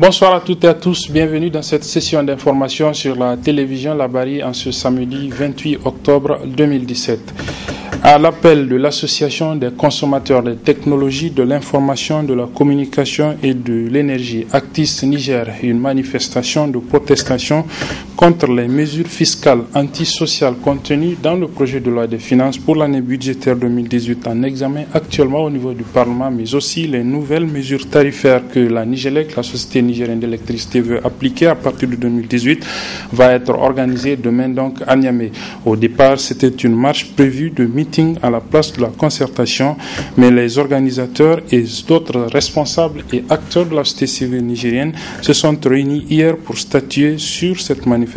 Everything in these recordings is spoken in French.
Bonsoir à toutes et à tous, bienvenue dans cette session d'information sur la télévision Labari en ce samedi 28 octobre 2017. À l'appel de l'Association des consommateurs des technologies de l'information, de la communication et de l'énergie Actis Niger, une manifestation de protestation contre les mesures fiscales antisociales contenues dans le projet de loi des finances pour l'année budgétaire 2018 en examen actuellement au niveau du Parlement, mais aussi les nouvelles mesures tarifaires que la Nigélec, la Société nigérienne d'électricité, veut appliquer à partir de 2018, va être organisée demain donc à Niamey. Au départ, c'était une marche prévue de meeting à la place de la concertation, mais les organisateurs et d'autres responsables et acteurs de la société civile nigérienne se sont réunis hier pour statuer sur cette manifestation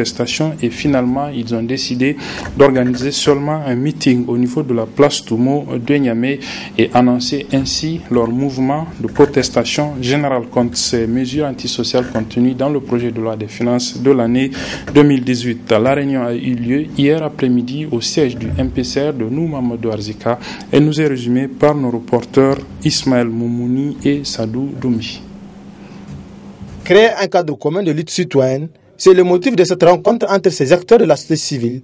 et finalement ils ont décidé d'organiser seulement un meeting au niveau de la place Toumo de Niamey et annoncer ainsi leur mouvement de protestation générale contre ces mesures antisociales contenues dans le projet de loi des finances de l'année 2018. La réunion a eu lieu hier après-midi au siège du MPCR de Mamadou Arzika et nous est résumé par nos reporters Ismaël Moumouni et Sadou Doumi. Créer un cadre commun de lutte citoyenne, c'est le motif de cette rencontre entre ces acteurs de la société civile,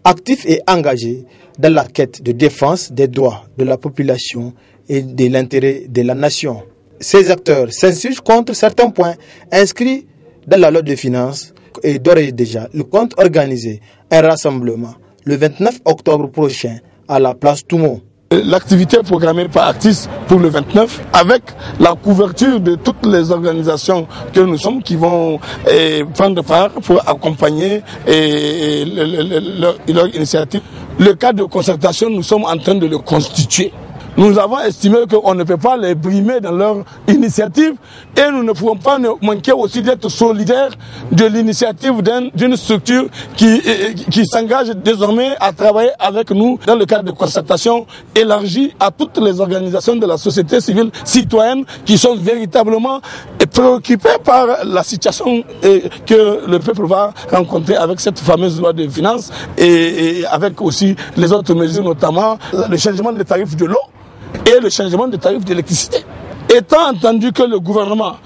actifs et engagés dans la quête de défense des droits de la population et de l'intérêt de la nation. Ces acteurs s'insurgent contre certains points inscrits dans la loi de finances et d'ores et déjà, le compte organiser un rassemblement le 29 octobre prochain à la place Toumo. L'activité est programmée par Actis pour le 29 avec la couverture de toutes les organisations que nous sommes qui vont prendre part pour accompagner leur initiative. Le cadre de concertation, nous sommes en train de le constituer. Nous avons estimé qu'on ne peut pas les brimer dans leur initiative et nous ne pouvons pas manquer aussi d'être solidaires de l'initiative d'une structure qui s'engage désormais à travailler avec nous dans le cadre de concertation élargie à toutes les organisations de la société civile citoyenne qui sont véritablement préoccupées par la situation que le peuple va rencontrer avec cette fameuse loi de finances et avec aussi les autres mesures, notamment le changement des tarifs de l'eau et le changement de tarifs d'électricité. Étant entendu que le gouvernement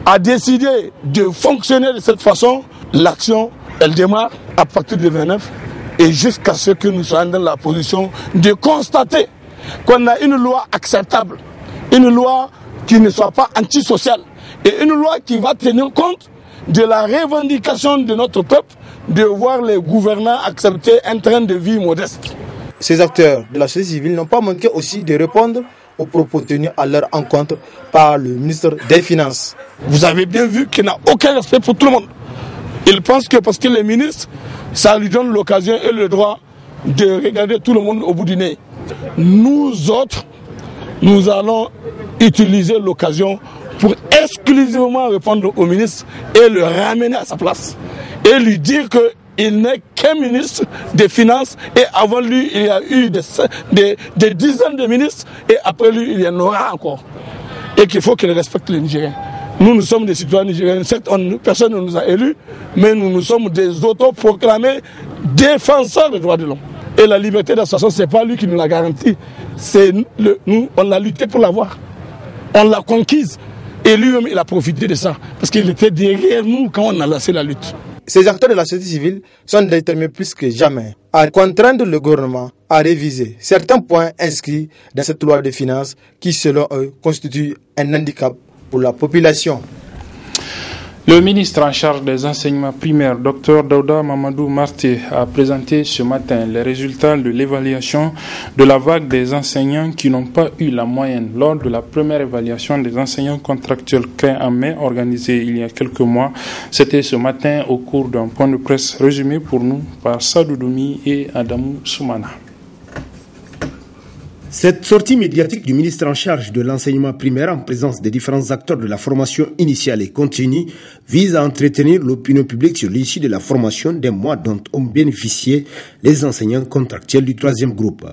a décidé de fonctionner de cette façon, l'action, elle démarre à partir du 29 et jusqu'à ce que nous soyons dans la position de constater qu'on a une loi acceptable, une loi qui ne soit pas antisociale et une loi qui va tenir compte de la revendication de notre peuple de voir les gouvernants accepter un train de vie modeste. Ces acteurs de la société civile n'ont pas manqué aussi de répondre aux propos tenus à leur encontre par le ministre des Finances. Vous avez bien vu qu'il n'a aucun respect pour tout le monde. Il pense que parce que les ministres, ça lui donne l'occasion et le droit de regarder tout le monde au bout du nez. Nous autres, nous allons utiliser l'occasion pour exclusivement répondre au ministre et le ramener à sa place. Et lui dire que il n'est qu'un ministre des Finances et avant lui, il y a eu des dizaines de ministres et après lui, il y en aura encore. Et qu'il faut qu'il respecte les Nigériens. Nous sommes des citoyens nigériens. Certes, personne ne nous a élus, mais nous sommes des autoproclamés défenseurs des droits de l'homme. Et la liberté d'association, ce n'est pas lui qui nous l'a garantie. Nous, on a lutté pour l'avoir. On l'a conquise. Et lui-même, il a profité de ça. Parce qu'il était derrière nous quand on a lancé la lutte. Ces acteurs de la société civile sont déterminés plus que jamais à contraindre le gouvernement à réviser certains points inscrits dans cette loi de finances qui, selon eux, constituent un handicap pour la population. Le ministre en charge des enseignements primaires, Dr Daouda Mamadou Marté, a présenté ce matin les résultats de l'évaluation de la vague des enseignants qui n'ont pas eu la moyenne lors de la première évaluation des enseignants contractuels créés en mai, organisée il y a quelques mois. C'était ce matin au cours d'un point de presse résumé pour nous par Sadou Doumi et Adamou Soumana. Cette sortie médiatique du ministre en charge de l'enseignement primaire en présence des différents acteurs de la formation initiale et continue vise à entretenir l'opinion publique sur l'issue de la formation des mois dont ont bénéficié les enseignants contractuels du troisième groupe.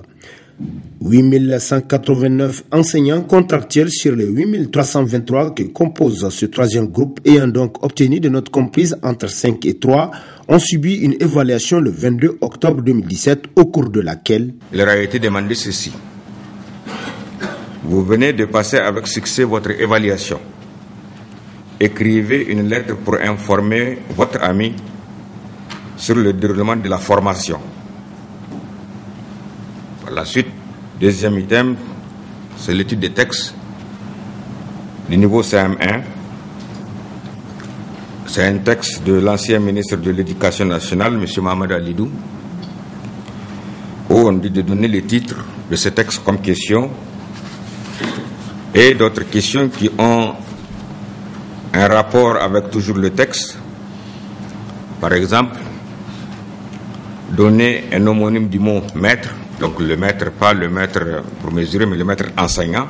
8189 enseignants contractuels sur les 8323 qui composent ce troisième groupe ayant donc obtenu de notes comprises entre 5 et 3 ont subi une évaluation le 22 octobre 2017 au cours de laquelle il leur a été demandé ceci. Vous venez de passer avec succès votre évaluation. écrivez une lettre pour informer votre ami sur le déroulement de la formation. Par la suite, deuxième item, c'est l'étude des textes du niveau CM1. C'est un texte de l'ancien ministre de l'Éducation nationale, M. Mohamed Alidou, où on dit de donner les titres de ce texte comme question et d'autres questions qui ont un rapport avec toujours le texte. Par exemple, donner un homonyme du mot maître, donc le maître, pas le maître pour mesurer, mais le maître enseignant.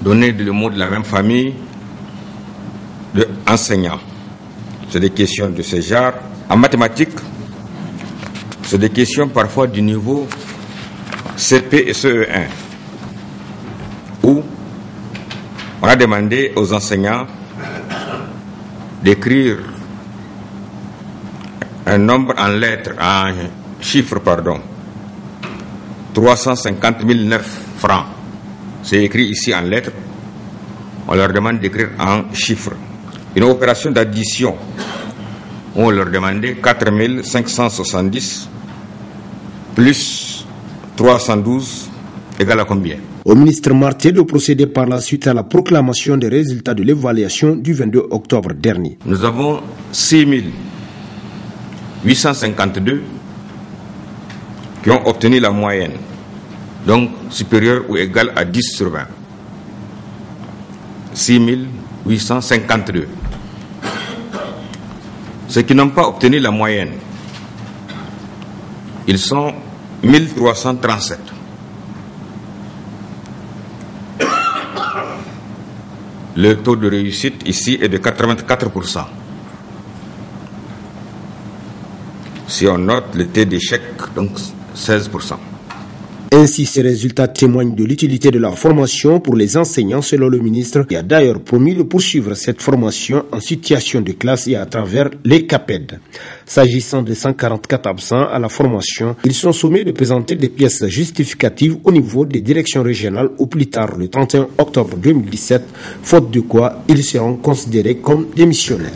Donner le mot de la même famille de enseignant. C'est des questions de ce genre. En mathématiques, c'est des questions parfois du niveau CP et CE1, où on a demandé aux enseignants d'écrire un nombre en lettres, en chiffres, pardon, 350 009 francs. C'est écrit ici en lettres. On leur demande d'écrire en chiffres. Une opération d'addition, on leur demandait 4 570 plus 312 égale à combien? Au ministre Martier de procéder par la suite à la proclamation des résultats de l'évaluation du 22 octobre dernier. Nous avons 6 852 qui ont obtenu la moyenne, donc supérieure ou égale à 10 sur 20. 6 852. Ceux qui n'ont pas obtenu la moyenne, ils sont 1337. Le taux de réussite ici est de 84%. Si on note le taux d'échec, donc 16%. Ainsi, ces résultats témoignent de l'utilité de la formation pour les enseignants, selon le ministre, qui a d'ailleurs promis de poursuivre cette formation en situation de classe et à travers les CAPED. S'agissant des 144 absents à la formation, ils sont sommés de présenter des pièces justificatives au niveau des directions régionales au plus tard le 31 octobre 2017, faute de quoi ils seront considérés comme démissionnaires.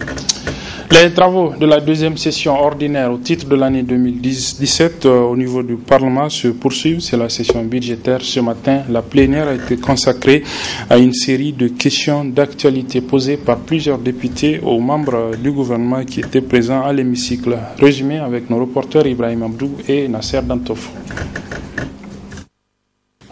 Les travaux de la deuxième session ordinaire au titre de l'année 2017 au niveau du Parlement se poursuivent. C'est la session budgétaire. Ce matin, la plénière a été consacrée à une série de questions d'actualité posées par plusieurs députés aux membres du gouvernement qui étaient présents à l'hémicycle. Résumé avec nos reporters Ibrahim Abdou et Nasser Dantof.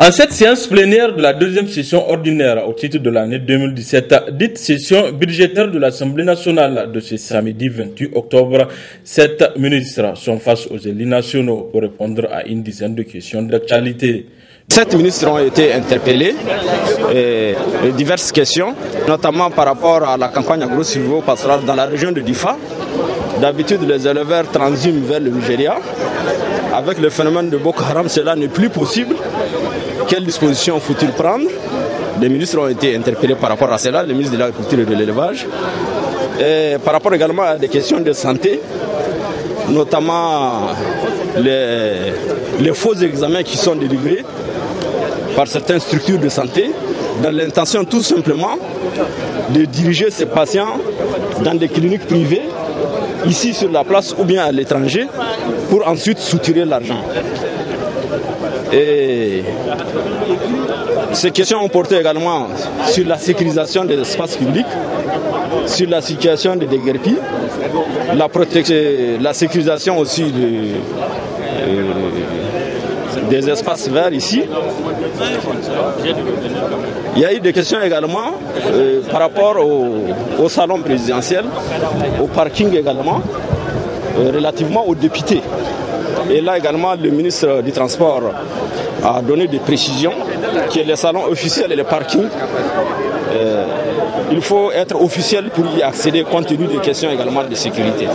En cette séance plénière de la deuxième session ordinaire au titre de l'année 2017, dite session budgétaire de l'Assemblée nationale de ce samedi 28 octobre, 7 ministres sont face aux élus nationaux pour répondre à une dizaine de questions d'actualité. 7 ministres ont été interpellés et diverses questions, notamment par rapport à la campagne agro-silvo-pastorale dans la région de Difa. D'habitude, les éleveurs transhument vers le Nigeria. Avec le phénomène de Boko Haram, cela n'est plus possible. Quelles dispositions faut-il prendre? Les ministres ont été interpellés par rapport à cela, les ministres de l'Agriculture et de l'Élevage. Et par rapport également à des questions de santé, notamment les faux examens qui sont délivrés par certaines structures de santé, dans l'intention tout simplement de diriger ces patients dans des cliniques privées, ici sur la place ou bien à l'étranger, pour ensuite soutirer l'argent. Et ces questions ont porté également sur la sécurisation des espaces publics, sur la situation des déguerpis, la sécurisation aussi des espaces verts ici. Il y a eu des questions également par rapport au salon présidentiel, au parking également, relativement aux députés. Et là également, le ministre du Transport a donné des précisions que les salons officiels et les parkings, il faut être officiel pour y accéder compte tenu des questions également de sécurité.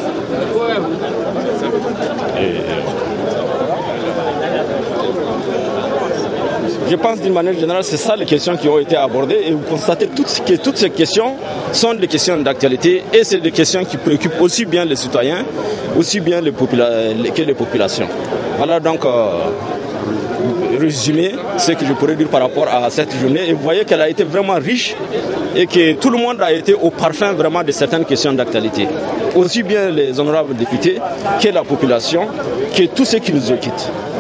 Je pense d'une manière générale, c'est ça les questions qui ont été abordées et vous constatez que toutes ces questions sont des questions d'actualité et c'est des questions qui préoccupent aussi bien les citoyens, aussi bien que les populations. Voilà donc résumer ce que je pourrais dire par rapport à cette journée. Et vous voyez qu'elle a été vraiment riche et que tout le monde a été au parfum vraiment de certaines questions d'actualité. Aussi bien les honorables députés que la population, que tous ceux qui nous occupent.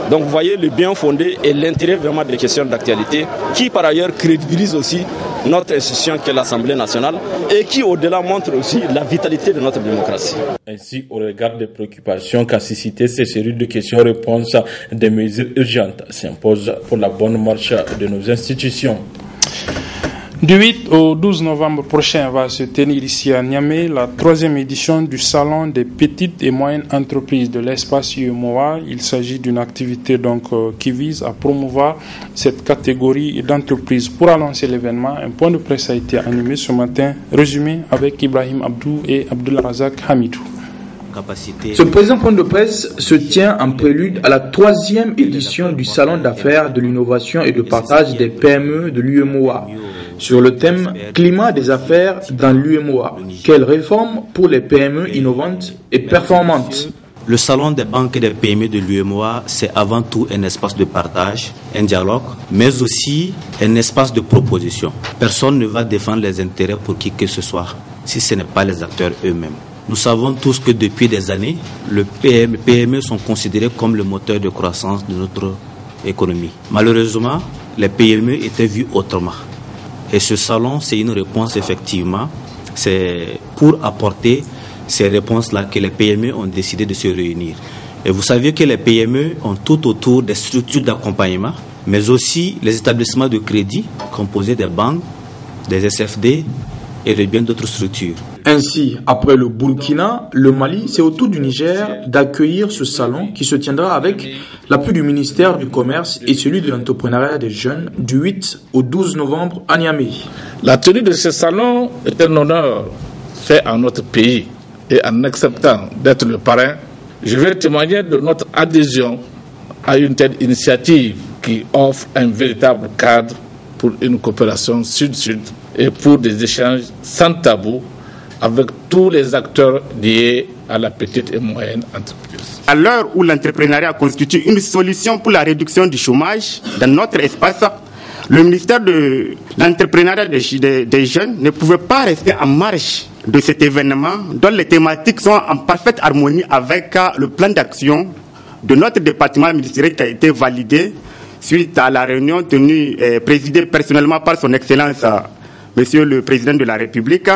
Donc vous voyez le bien fondé et l'intérêt vraiment des questions d'actualité qui par ailleurs crédibilise aussi notre institution qu'est l'Assemblée nationale et qui au-delà montre aussi la vitalité de notre démocratie. Ainsi, au regard des préoccupations qu'a suscité ces séries de questions-réponses, des mesures urgentes s'imposent pour la bonne marche de nos institutions. Du 8 au 12 novembre prochain va se tenir ici à Niamey la 3e édition du Salon des petites et moyennes entreprises de l'espace UEMOA. Il s'agit d'une activité qui vise à promouvoir cette catégorie d'entreprises. Pour annoncer l'événement, un point de presse a été animé ce matin, résumé avec Ibrahim Abdou et Abdullah Razak Hamidou. Ce présent point de presse se tient en prélude à la 3e édition du Salon d'affaires de l'innovation et de partage des PME de l'UEMOA sur le thème climat des affaires dans l'UEMOA. Quelles réformes pour les PME innovantes et performantes? Le Salon des banques et des PME de l'UEMOA, c'est avant tout un espace de partage, un dialogue, mais aussi un espace de proposition. Personne ne va défendre les intérêts pour qui que ce soit, si ce n'est pas les acteurs eux-mêmes. Nous savons tous que depuis des années, les PME sont considérés comme le moteur de croissance de notre économie. Malheureusement, les PME étaient vues autrement. Et ce salon, c'est une réponse effectivement. C'est pour apporter ces réponses-là que les PME ont décidé de se réunir. Et vous savez que les PME ont tout autour des structures d'accompagnement, mais aussi les établissements de crédit composés des banques, des SFD et de bien d'autres structures. Ainsi, après le Burkina, le Mali, c'est au tour du Niger d'accueillir ce salon qui se tiendra avec l'appui du ministère du Commerce et celui de l'entrepreneuriat des jeunes du 8 au 12 novembre à Niamey. La tenue de ce salon est un honneur fait à notre pays et en acceptant d'être le parrain, je vais témoigner de notre adhésion à une telle initiative qui offre un véritable cadre pour une coopération sud-sud et pour des échanges sans tabou avec tous les acteurs liés à la petite et moyenne entreprise. À l'heure où l'entrepreneuriat constitue une solution pour la réduction du chômage dans notre espace, le ministère de l'entrepreneuriat des jeunes ne pouvait pas rester en marge de cet événement dont les thématiques sont en parfaite harmonie avec le plan d'action de notre département ministériel qui a été validé suite à la réunion tenue et présidée personnellement par son Excellence Monsieur le Président de la République,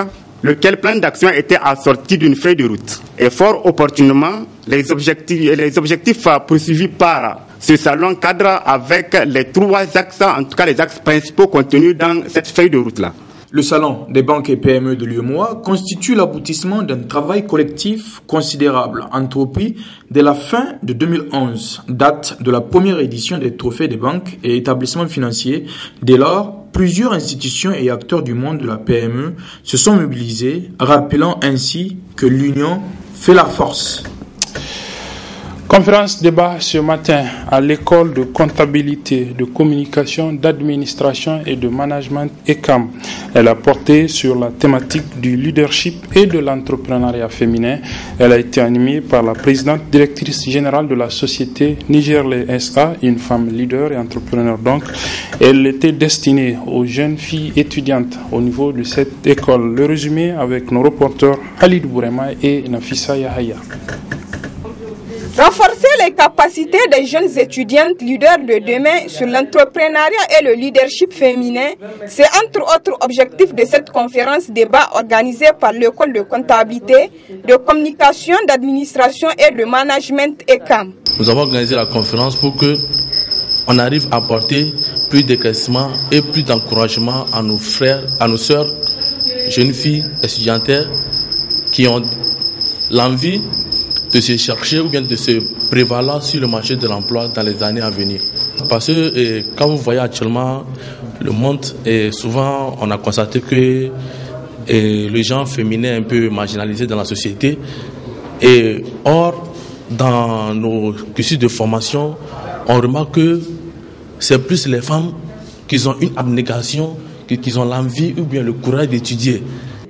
lequel plan d'action était assorti d'une feuille de route. Et fort opportunément, les objectifs poursuivis par ce salon cadre avec les 3 axes, en tout cas les axes principaux contenus dans cette feuille de route-là. Le Salon des banques et PME de l'UEMOA constitue l'aboutissement d'un travail collectif considérable entrepris dès la fin de 2011, date de la première édition des trophées des banques et établissements financiers. Dès lors, plusieurs institutions et acteurs du monde de la PME se sont mobilisés, rappelant ainsi que l'union fait la force. Conférence débat ce matin à l'école de comptabilité, de communication, d'administration et de management ECAM. Elle a porté sur la thématique du leadership et de l'entrepreneuriat féminin. Elle a été animée par la présidente directrice générale de la société Nigerlais SA, une femme leader et entrepreneur donc. Elle était destinée aux jeunes filles étudiantes au niveau de cette école. Le résumé avec nos reporters Halid Bourema et Nafissa Yahaya. Renforcer les capacités des jeunes étudiantes leaders de demain sur l'entrepreneuriat et le leadership féminin, c'est entre autres objectifs de cette conférence débat organisée par l'école de comptabilité, de communication, d'administration et de management ECAM. Nous avons organisé la conférence pour que on arrive à apporter plus d'éclaircissement et plus d'encouragement à nos frères, à nos sœurs, jeunes filles étudiantes qui ont l'envie de se chercher ou bien de se prévaloir sur le marché de l'emploi dans les années à venir. Parce que quand vous voyez actuellement le monde, souvent on a constaté que les gens féminins un peu marginalisés dans la société. Or, dans nos cursus de formation, on remarque que c'est plus les femmes qui ont une abnégation, qui ont l'envie ou bien le courage d'étudier.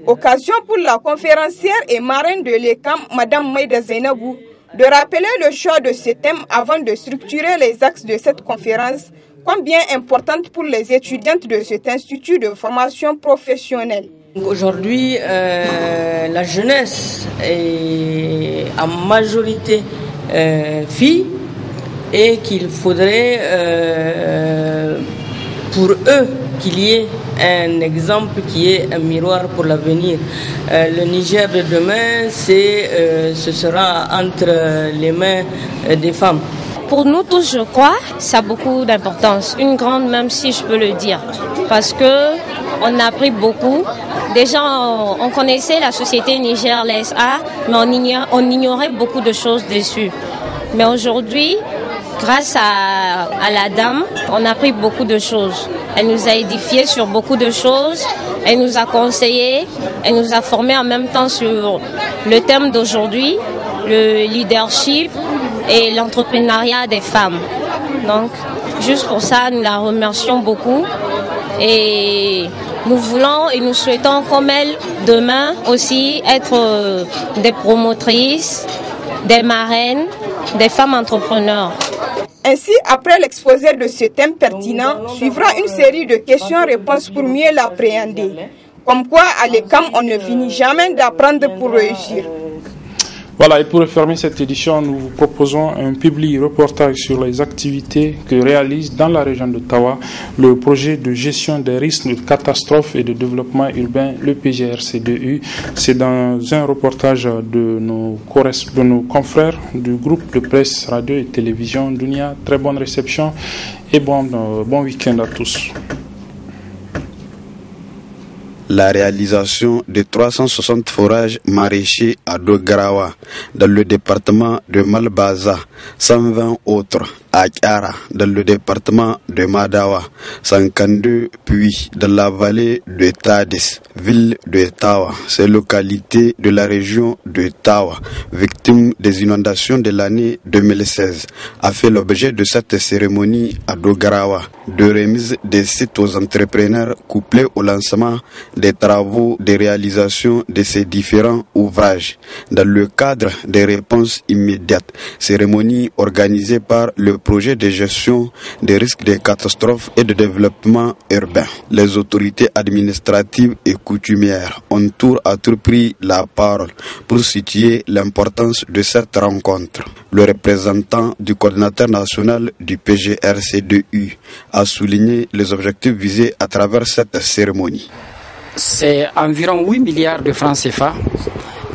Occasion pour la conférencière et marraine de l'ECAM, Madame Maïda Zainabou, de rappeler le choix de ce thème avant de structurer les axes de cette conférence, combien importante pour les étudiantes de cet institut de formation professionnelle. Aujourd'hui, la jeunesse est en majorité filles et qu'il faudrait pour eux qu'il y ait un exemple qui est un miroir pour l'avenir. Le Niger de demain, ce sera entre les mains des femmes. Pour nous tous, je crois, ça a beaucoup d'importance, une grande même si je peux le dire, parce que on a appris beaucoup. Déjà, on connaissait la société Niger, l'SA, mais on ignorait beaucoup de choses dessus. Mais aujourd'hui, grâce à la dame, on a appris beaucoup de choses. Elle nous a édifiés sur beaucoup de choses, elle nous a conseillés, elle nous a formés en même temps sur le thème d'aujourd'hui, le leadership et l'entrepreneuriat des femmes. Donc, juste pour ça, nous la remercions beaucoup et nous voulons et nous souhaitons comme elle demain aussi être des promotrices, des marraines, des femmes entrepreneurs. Ainsi, après l'exposé de ce thème pertinent, suivra une série de questions-réponses pour mieux l'appréhender. Comme quoi, à l'ECAM, on ne finit jamais d'apprendre pour réussir. Voilà, et pour refermer cette édition, nous vous proposons un public reportage sur les activités que réalise dans la région de Tawa le projet de gestion des risques de catastrophes et de développement urbain, le PGRC2U. C'est dans un reportage de nos confrères du groupe de presse radio et télévision Dunia. Très bonne réception et bon week-end à tous. La réalisation de 360 forages maraîchers à Dogarawa dans le département de Malbaza, 120 autres à Kiara dans le département de Madawa, 52 puits dans la vallée de Tadis, ville de Tawa, ces localités de la région de Tawa, victimes des inondations de l'année 2016, a fait l'objet de cette cérémonie à Dogarawa, de remise des sites aux entrepreneurs couplés au lancement des travaux de réalisation de ces différents ouvrages dans le cadre des réponses immédiates. Cérémonie organisée par le projet de gestion des risques de catastrophes et de développement urbain. Les autorités administratives et coutumières ont tour à tour pris la parole pour situer l'importance de cette rencontre. Le représentant du coordinateur national du PGRC2U a souligné les objectifs visés à travers cette cérémonie. C'est environ 8 milliards de francs CFA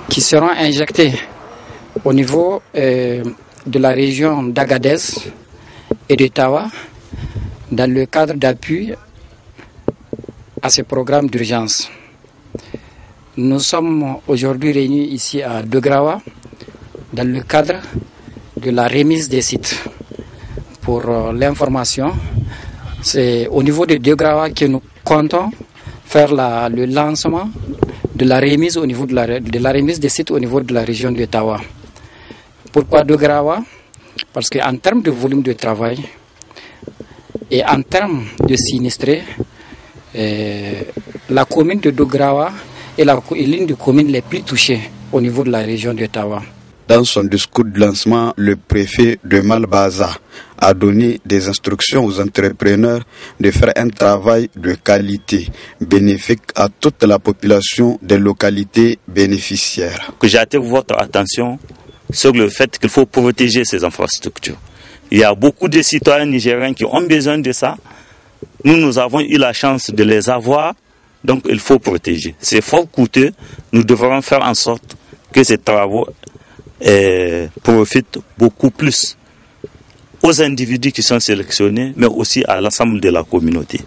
qui seront injectés au niveau de la région d'Agadez et de Tawa dans le cadre d'appui à ce programme d'urgence. Nous sommes aujourd'hui réunis ici à Dogarawa dans le cadre de la remise des sites. Pour l'information, c'est au niveau de Dogarawa que nous comptons faire le lancement de la remise au niveau de la remise des sites au niveau de la région de Tawa. Pourquoi Dogarawa? Parce qu'en termes de volume de travail et en termes de sinistrés, la commune de Dogarawa est l'une des communes les plus touchées au niveau de la région de Tawa. Dans son discours de lancement, le préfet de Malbaza a donné des instructions aux entrepreneurs de faire un travail de qualité bénéfique à toute la population des localités bénéficiaires. J'attire votre attention sur le fait qu'il faut protéger ces infrastructures. Il y a beaucoup de citoyens nigériens qui ont besoin de ça. Nous avons eu la chance de les avoir, donc il faut protéger. C'est fort coûteux. Nous devrons faire en sorte que ces travaux profitent beaucoup plus aux individus qui sont sélectionnés, mais aussi à l'ensemble de la communauté.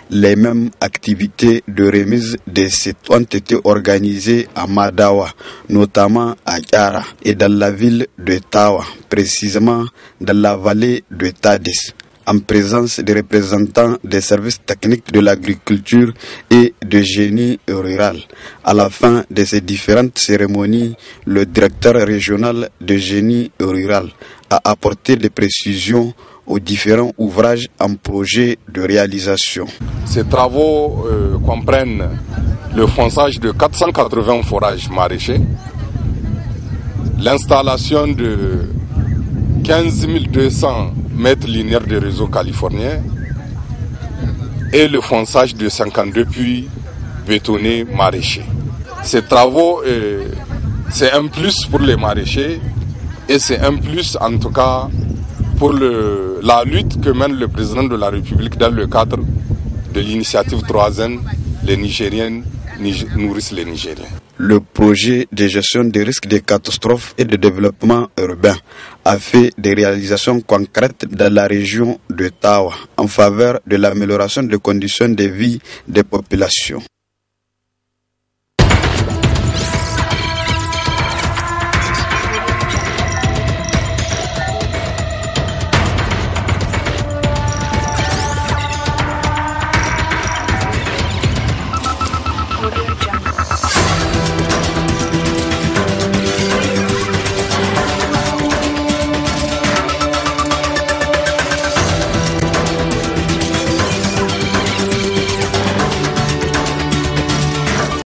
Les mêmes activités de remise des sites ont été organisées à Madawa, notamment à Kiara et dans la ville de Tawa, précisément dans la vallée de Tadis, en présence des représentants des services techniques de l'agriculture et de génie rural. À la fin de ces différentes cérémonies, le directeur régional de génie rural a apporté des précisions aux différents ouvrages en projet de réalisation. Ces travaux comprennent le fonçage de 480 forages maraîchers, l'installation de 15 200 mètres linéaires de réseau californien et le fonçage de 52 puits bétonnés maraîchers. Ces travaux, c'est un plus pour les maraîchers et c'est un plus en tout cas pour la lutte que mène le président de la République dans le cadre de l'initiative 3N, les Nigériens nourrissent les Nigériens. Le projet de gestion des risques de catastrophes et de développement urbain a fait des réalisations concrètes dans la région de Tawa en faveur de l'amélioration des conditions de vie des populations.